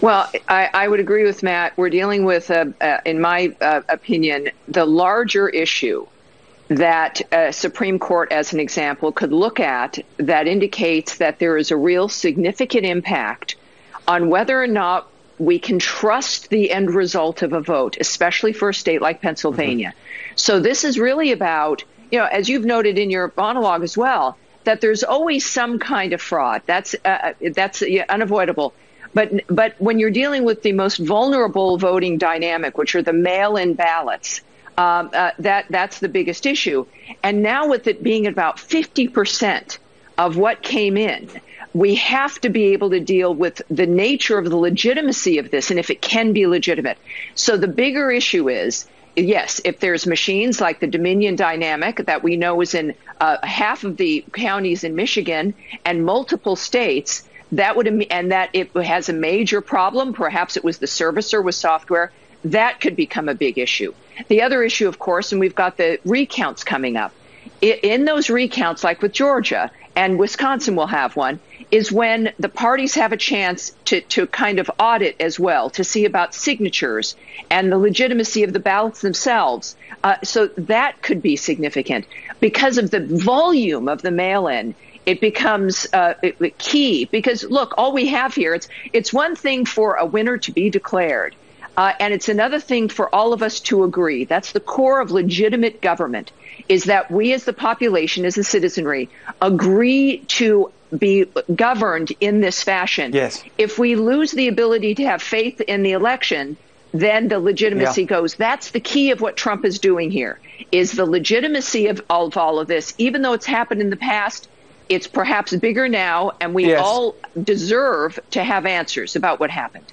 Well, I would agree with Matt. We're dealing with, in my opinion, the larger issue that Supreme Court, as an example, could look at that indicates that there is a real significant impact on whether or not we can trust the end result of a vote, especially for a state like Pennsylvania. So this is really about, as you've noted in your monologue as well, that there's always some kind of fraud. That's unavoidable. But when you're dealing with the most vulnerable voting dynamic, which are the mail-in ballots, that's the biggest issue. And now with it being about 50% of what came in, we have to be able to deal with the nature of the legitimacy of this and if it can be legitimate. So the bigger issue is, yes, if there's machines like the Dominion dynamic that we know is in half of the counties in Michigan and multiple states, that would, and that it has a major problem, perhaps it was the servicer with software, that could become a big issue. The other issue, of course, and we've got the recounts coming up. In those recounts, like with Georgia, and Wisconsin will have one, is when the parties have a chance to kind of audit as well, to see about signatures and the legitimacy of the ballots themselves. So that could be significant. Because of the volume of the mail-in, it becomes key. Because, look, all we have here, it's one thing for a winner to be declared, and it's another thing for all of us to agree. That's the core of legitimate government, is that we as the population, as the citizenry, agree to be governed in this fashion. Yes. If we lose the ability to have faith in the election, then the legitimacy goes. That's the key of what Trump is doing here, is the legitimacy of all of this. Even though it's happened in the past, it's perhaps bigger now, and we all deserve to have answers about what happened.